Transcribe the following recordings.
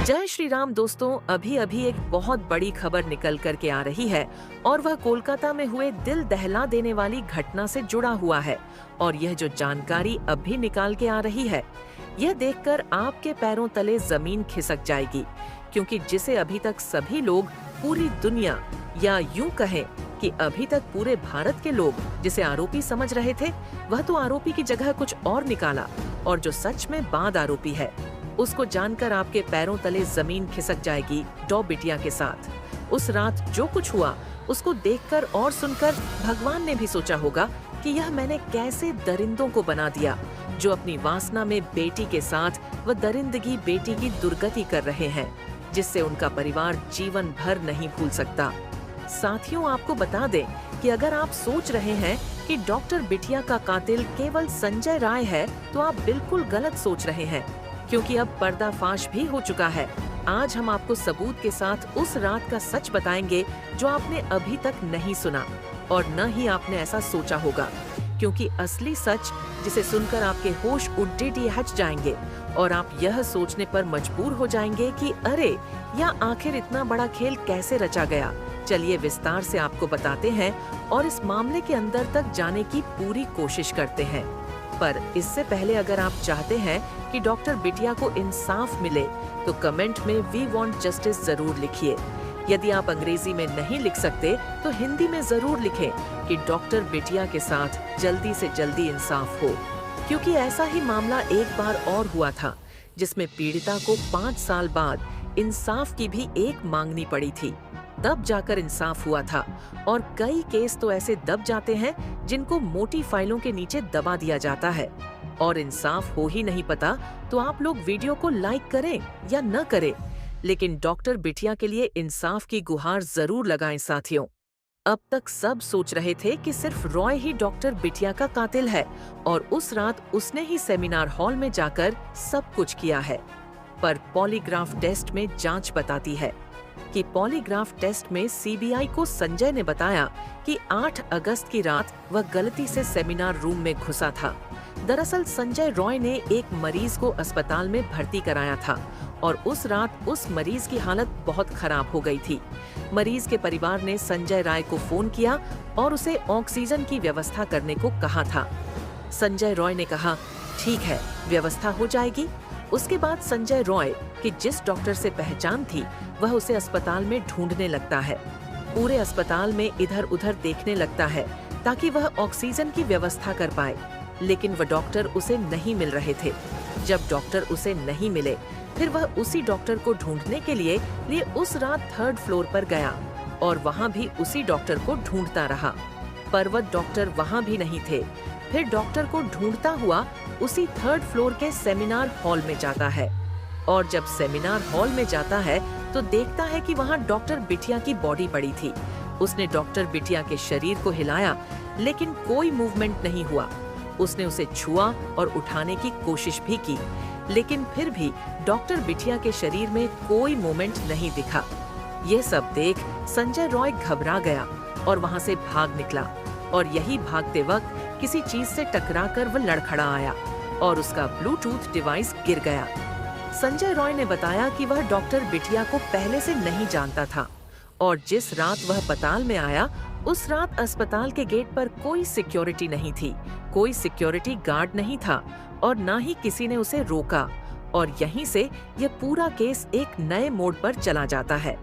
जय श्री राम दोस्तों। अभी अभी एक बहुत बड़ी खबर निकल कर के आ रही है और वह कोलकाता में हुए दिल दहला देने वाली घटना से जुड़ा हुआ है। और यह जो जानकारी अभी निकाल के आ रही है, यह देखकर आपके पैरों तले जमीन खिसक जाएगी, क्योंकि जिसे अभी तक सभी लोग, पूरी दुनिया या यूं कहें कि अभी तक पूरे भारत के लोग जिसे आरोपी समझ रहे थे, वह तो आरोपी की जगह कुछ और निकाला और जो सच में बाद आरोपी है, उसको जानकर आपके पैरों तले जमीन खिसक जाएगी डॉ बिटिया के साथ। उस रात जो कुछ हुआ उसको देखकर और सुनकर भगवान ने भी सोचा होगा कि यह मैंने कैसे दरिंदों को बना दिया, जो अपनी वासना में बेटी के साथ वह दरिंदगी बेटी की दुर्गति कर रहे हैं, जिससे उनका परिवार जीवन भर नहीं भूल सकता। साथियों, आपको बता दें कि अगर आप सोच रहे हैं कि डॉक्टर बिटिया का कातिल केवल संजय राय है, तो आप बिल्कुल गलत सोच रहे हैं, क्योंकि अब पर्दाफाश भी हो चुका है। आज हम आपको सबूत के साथ उस रात का सच बताएंगे जो आपने अभी तक नहीं सुना, और न ही आपने ऐसा सोचा होगा, क्योंकि असली सच जिसे सुनकर आपके होश उड्डे हट जाएंगे और आप यह सोचने पर मजबूर हो जाएंगे कि अरे, या आखिर इतना बड़ा खेल कैसे रचा गया। चलिए विस्तार से आपको बताते हैं और इस मामले के अंदर तक जाने की पूरी कोशिश करते हैं। पर इससे पहले अगर आप चाहते हैं कि डॉक्टर बिटिया को इंसाफ मिले, तो कमेंट में वी वांट जस्टिस जरूर लिखिए। यदि आप अंग्रेजी में नहीं लिख सकते तो हिंदी में जरूर लिखें कि डॉक्टर बिटिया के साथ जल्दी से जल्दी इंसाफ हो, क्योंकि ऐसा ही मामला एक बार और हुआ था, जिसमें पीड़िता को 5 साल बाद इंसाफ की भी एक मांगनी पड़ी थी। तब जाकर इंसाफ हुआ था। और कई केस तो ऐसे दब जाते हैं जिनको मोटी फाइलों के नीचे दबा दिया जाता है, और इंसाफ हो ही नहीं पता तो आप लोग वीडियो को लाइक करें या न करें, लेकिन डॉक्टर बिटिया के लिए इंसाफ की गुहार जरूर लगाएं साथियों। अब तक सब सोच रहे थे कि सिर्फ रॉय ही डॉक्टर बिटिया का कातिल है और उस रात उसने ही सेमिनार हॉल में जाकर सब कुछ किया है। पर पॉलीग्राफ टेस्ट में जांच बताती है कि पॉलीग्राफ टेस्ट में सीबीआई को संजय ने बताया कि 8 अगस्त की रात वह गलती से सेमिनार रूम में घुसा था। दरअसल संजय रॉय ने एक मरीज को अस्पताल में भर्ती कराया था और उस रात उस मरीज की हालत बहुत खराब हो गई थी। मरीज के परिवार ने संजय राय को फोन किया और उसे ऑक्सीजन की व्यवस्था करने को कहा था। संजय रॉय ने कहा, ठीक है, व्यवस्था हो जाएगी। उसके बाद संजय रॉय की जिस डॉक्टर से पहचान थी, वह उसे अस्पताल में ढूंढने लगता है। पूरे अस्पताल में इधर उधर देखने लगता है ताकि वह ऑक्सीजन की व्यवस्था कर पाए, लेकिन वह डॉक्टर उसे नहीं मिल रहे थे। जब डॉक्टर उसे नहीं मिले, फिर वह उसी डॉक्टर को ढूंढने के लिए उस रात 3rd फ्लोर पर गया और वहाँ भी उसी डॉक्टर को ढूंढता रहा, पर वह डॉक्टर वहाँ भी नहीं थे। फिर डॉक्टर को ढूंढता हुआ उसी 3rd फ्लोर के सेमिनार हॉल में जाता है, और जब सेमिनार हॉल में जाता है तो देखता है कि वहाँ डॉक्टर बिटिया की बॉडी पड़ी थी। उसने डॉक्टर बिटिया के शरीर को हिलाया, लेकिन कोई मूवमेंट नहीं हुआ। उसने उसे छुआ और उठाने की कोशिश भी की, लेकिन फिर भी डॉक्टर बिटिया के शरीर में कोई मूवमेंट नहीं दिखा। ये सब देख संजय रॉय घबरा गया और वहाँ से भाग निकला, और यही भागते वक्त किसी चीज से टकराकर वह लड़खड़ा आया और उसका ब्लूटूथ डिवाइस गिर गया। संजय रॉय ने बताया कि वह डॉक्टर बिटिया को पहले से नहीं जानता था, और जिस रात वह अस्पताल में आया, उस रात अस्पताल के गेट पर कोई सिक्योरिटी नहीं थी, कोई सिक्योरिटी गार्ड नहीं था, और न ही किसी ने उसे रोका। और यहीं से यह पूरा केस एक नए मोड़ पर चला जाता है,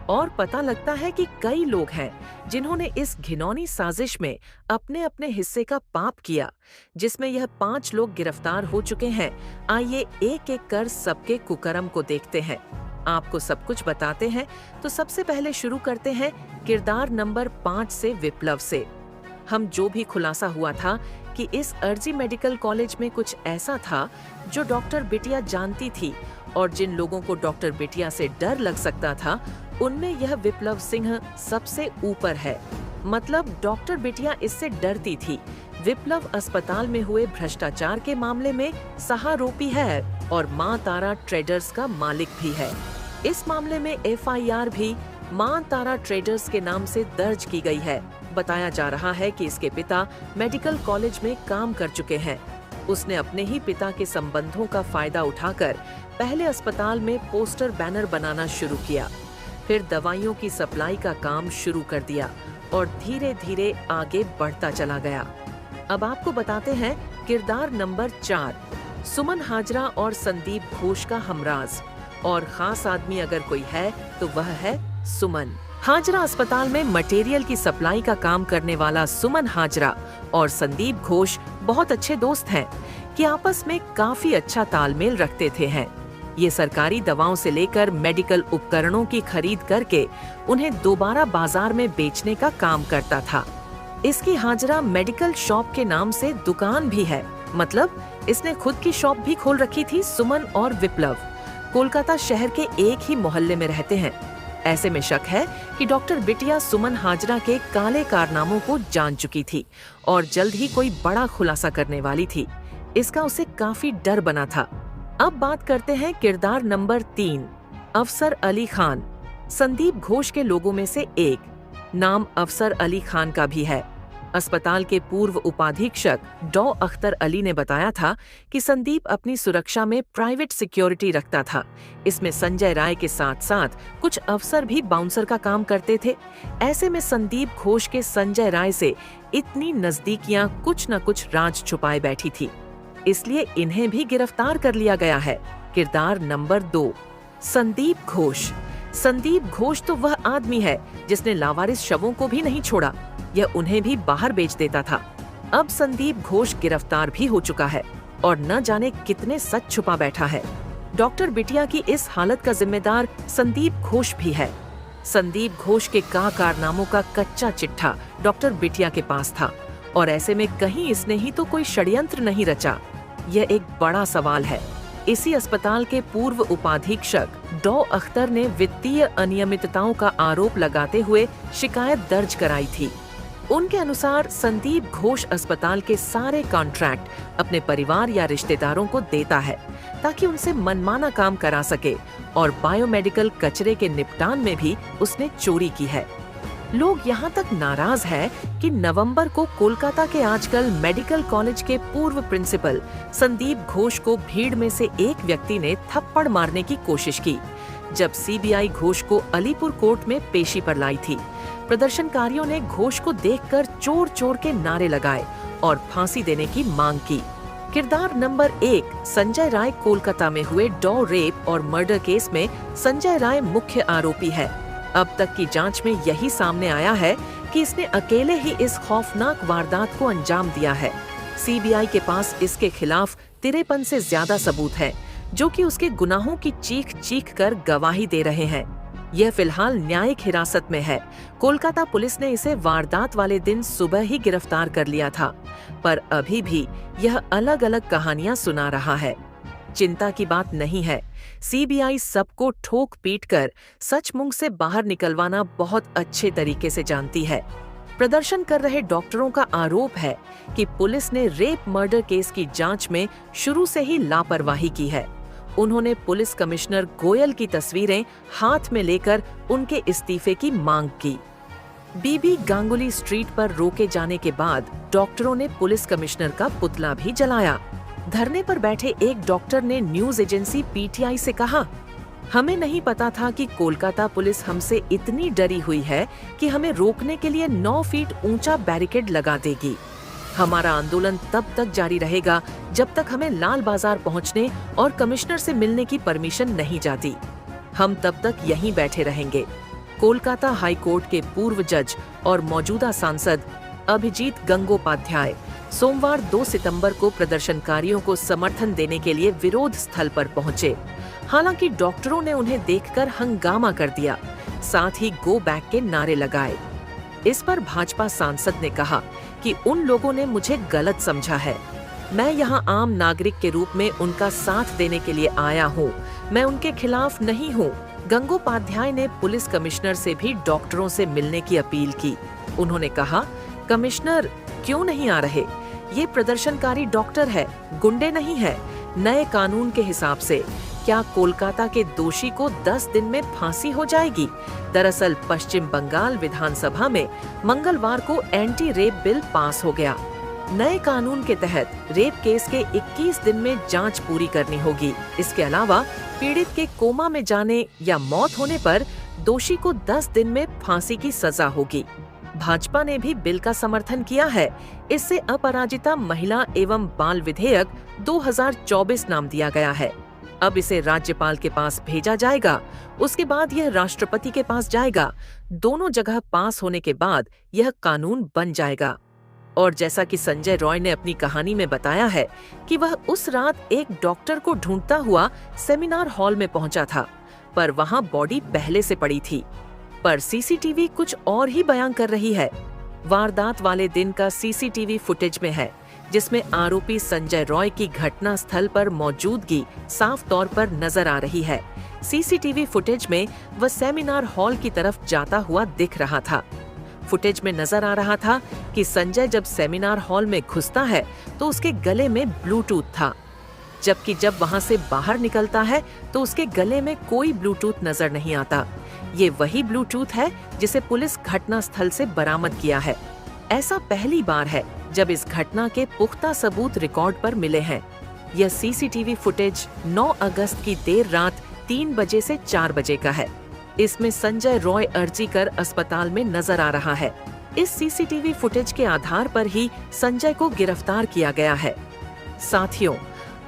और पता लगता है कि कई लोग हैं जिन्होंने इस घिनौनी साजिश में अपने अपने हिस्से का पाप किया, जिसमें यह 5 लोग गिरफ्तार हो चुके हैं। आइए एक एक कर सबके कुकर्म को देखते हैं, आपको सब कुछ बताते हैं। तो सबसे पहले शुरू करते हैं किरदार नंबर 5 से, विप्लव से। हम जो भी खुलासा हुआ था कि इस अर्जी मेडिकल कॉलेज में कुछ ऐसा था जो डॉक्टर बिटिया जानती थी, और जिन लोगों को डॉक्टर बिटिया से डर लग सकता था, उनमें यह विप्लव सिंह सबसे ऊपर है। मतलब डॉक्टर बिटिया इससे डरती थी। विप्लव अस्पताल में हुए भ्रष्टाचार के मामले में सहारोपी है और मां तारा ट्रेडर्स का मालिक भी है। इस मामले में FIR भी मां तारा ट्रेडर्स के नाम से दर्ज की गई है। बताया जा रहा है कि इसके पिता मेडिकल कॉलेज में काम कर चुके हैं। उसने अपने ही पिता के संबंधों का फायदा उठाकर पहले अस्पताल में पोस्टर बैनर बनाना शुरू किया, फिर दवाइयों की सप्लाई का काम शुरू कर दिया और धीरे धीरे आगे बढ़ता चला गया। अब आपको बताते हैं किरदार नंबर 4, सुमन हाजरा और संदीप घोष का हमराज। और खास आदमी अगर कोई है तो वह है सुमन। हाजरा अस्पताल में मटेरियल की सप्लाई का काम करने वाला सुमन हाजरा और संदीप घोष बहुत अच्छे दोस्त हैं कि आपस में काफी अच्छा तालमेल रखते थे हैं। ये सरकारी दवाओं से लेकर मेडिकल उपकरणों की खरीद करके उन्हें दोबारा बाजार में बेचने का काम करता था। इसकी हाजरा मेडिकल शॉप के नाम से दुकान भी है, मतलब इसने खुद की शॉप भी खोल रखी थी। सुमन और विप्लव कोलकाता शहर के एक ही मोहल्ले में रहते हैं। ऐसे में शक है कि डॉक्टर बिटिया सुमन हाजरा के काले कारनामों को जान चुकी थी और जल्द ही कोई बड़ा खुलासा करने वाली थी। इसका उसे काफी डर बना था। अब बात करते हैं किरदार नंबर 3, अफसर अली खान। संदीप घोष के लोगों में से एक नाम अफसर अली खान का भी है। अस्पताल के पूर्व उपाधीक्षक डॉ अख्तर अली ने बताया था कि संदीप अपनी सुरक्षा में प्राइवेट सिक्योरिटी रखता था। इसमें संजय राय के साथ साथ कुछ अफसर भी बाउंसर का काम करते थे। ऐसे में संदीप घोष के संजय राय से इतनी नजदीकियां कुछ न कुछ राज छुपाए बैठी थी, इसलिए इन्हें भी गिरफ्तार कर लिया गया है। किरदार नंबर 2, संदीप घोष। संदीप घोष तो वह आदमी है जिसने लावारिस शवों को भी नहीं छोड़ा, यह उन्हें भी बाहर बेच देता था। अब संदीप घोष गिरफ्तार भी हो चुका है और न जाने कितने सच छुपा बैठा है। डॉक्टर बिटिया की इस हालत का जिम्मेदार संदीप घोष भी है। संदीप घोष के कारनामों का कच्चा चिट्ठा डॉक्टर बिटिया के पास था और ऐसे में कहीं इसने ही तो कोई षड्यंत्र नहीं रचा। यह एक बड़ा सवाल है। इसी अस्पताल के पूर्व उपाधीक्षक डॉ अख्तर ने वित्तीय अनियमितताओं का आरोप लगाते हुए शिकायत दर्ज कराई थी। उनके अनुसार संदीप घोष अस्पताल के सारे कॉन्ट्रैक्ट अपने परिवार या रिश्तेदारों को देता है ताकि उनसे मनमाना काम करा सके और बायोमेडिकल कचरे के निपटान में भी उसने चोरी की है। लोग यहाँ तक नाराज है कि नवंबर को कोलकाता के आजकल मेडिकल कॉलेज के पूर्व प्रिंसिपल संदीप घोष को भीड़ में से एक व्यक्ति ने थप्पड़ मारने की कोशिश की, जब सीबीआई घोष को अलीपुर कोर्ट में पेशी पर लाई थी। प्रदर्शनकारियों ने घोष को देखकर चोर चोर के नारे लगाए और फांसी देने की मांग की। किरदार नंबर 1, संजय राय। कोलकाता में हुए डॉ रेप और मर्डर केस में संजय राय मुख्य आरोपी है। अब तक की जांच में यही सामने आया है कि इसने अकेले ही इस खौफनाक वारदात को अंजाम दिया है। सीबीआई के पास इसके खिलाफ 53 से ज्यादा सबूत हैं, जो कि उसके गुनाहों की चीख चीख कर गवाही दे रहे हैं। यह फिलहाल न्यायिक हिरासत में है। कोलकाता पुलिस ने इसे वारदात वाले दिन सुबह ही गिरफ्तार कर लिया था, पर अभी भी यह अलग अलग कहानियां सुना रहा है। चिंता की बात नहीं है। सीबीआई सबको ठोक पीट कर सचमुच से बाहर निकलवाना बहुत अच्छे तरीके से जानती है। प्रदर्शन कर रहे डॉक्टरों का आरोप है कि पुलिस ने रेप मर्डर केस की जांच में शुरू से ही लापरवाही की है। उन्होंने पुलिस कमिश्नर गोयल की तस्वीरें हाथ में लेकर उनके इस्तीफे की मांग की। बीबी गांगुली स्ट्रीट पर रोके जाने के बाद डॉक्टरों ने पुलिस कमिश्नर का पुतला भी जलाया। धरने पर बैठे एक डॉक्टर ने न्यूज एजेंसी पीटीआई से कहा, हमें नहीं पता था कि कोलकाता पुलिस हमसे इतनी डरी हुई है कि हमें रोकने के लिए 9 फीट ऊंचा बैरिकेड लगा देगी। हमारा आंदोलन तब तक जारी रहेगा जब तक हमें लाल बाजार पहुंचने और कमिश्नर से मिलने की परमिशन नहीं जाती। हम तब तक यहीं बैठे रहेंगे। कोलकाता हाई कोर्ट के पूर्व जज और मौजूदा सांसद अभिजीत गंगोपाध्याय सोमवार 2 सितंबर को प्रदर्शनकारियों को समर्थन देने के लिए विरोध स्थल पर पहुंचे। हालांकि डॉक्टरों ने उन्हें देखकर हंगामा कर दिया, साथ ही गो बैक के नारे लगाए। इस पर भाजपा सांसद ने कहा कि उन लोगों ने मुझे गलत समझा है। मैं यहां आम नागरिक के रूप में उनका साथ देने के लिए आया हूं। मैं उनके खिलाफ नहीं हूं। गंगोपाध्याय ने पुलिस कमिश्नर से भी डॉक्टरों से मिलने की अपील की। उन्होंने कहा, कमिश्नर क्यों नहीं आ रहे? ये प्रदर्शनकारी डॉक्टर है, गुंडे नहीं है। नए कानून के हिसाब से क्या कोलकाता के दोषी को 10 दिन में फांसी हो जाएगी? दरअसल पश्चिम बंगाल विधानसभा में मंगलवार को एंटी रेप बिल पास हो गया। नए कानून के तहत रेप केस के 21 दिन में जांच पूरी करनी होगी। इसके अलावा पीड़ित के कोमा में जाने या मौत होने पर दोषी को 10 दिन में फांसी की सजा होगी। भाजपा ने भी बिल का समर्थन किया है। इससे अपराजिता महिला एवं बाल विधेयक 2024 नाम दिया गया है। अब इसे राज्यपाल के पास भेजा जाएगा, उसके बाद यह राष्ट्रपति के पास जाएगा। दोनों जगह पास होने के बाद यह कानून बन जाएगा। और जैसा कि संजय रॉय ने अपनी कहानी में बताया है कि वह उस रात एक डॉक्टर को ढूंढता हुआ सेमिनार हॉल में पहुंचा था, पर वहां बॉडी पहले से पड़ी थी। पर सीसीटीवी कुछ और ही बयान कर रही है। वारदात वाले दिन का सीसीटीवी फुटेज में है, जिसमें आरोपी संजय रॉय की घटना स्थल पर मौजूदगी साफ तौर पर नजर आ रही है। सीसीटीवी फुटेज में वह सेमिनार हॉल की तरफ जाता हुआ दिख रहा था। फुटेज में नजर आ रहा था कि संजय जब सेमिनार हॉल में घुसता है तो उसके गले में ब्लूटूथ था, जबकि जब वहां से बाहर निकलता है तो उसके गले में कोई ब्लूटूथ नजर नहीं आता। ये वही ब्लूटूथ है जिसे पुलिस घटना स्थल से बरामद किया है। ऐसा पहली बार है जब इस घटना के पुख्ता सबूत रिकॉर्ड पर मिले हैं। यह सीसीटीवी फुटेज 9 अगस्त की देर रात 3 बजे से 4 बजे का है। इसमें संजय रॉय अर्जी कर अस्पताल में नजर आ रहा है। इस सीसीटीवी फुटेज के आधार पर ही संजय को गिरफ्तार किया गया है। साथियों,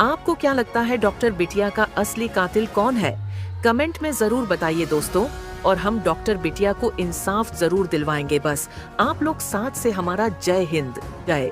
आपको क्या लगता है डॉक्टर बिटिया का असली कातिल कौन है? कमेंट में जरूर बताइए दोस्तों, और हम डॉक्टर बिटिया को इंसाफ जरूर दिलवाएंगे। बस आप लोग साथ से हमारा जय हिंद जय।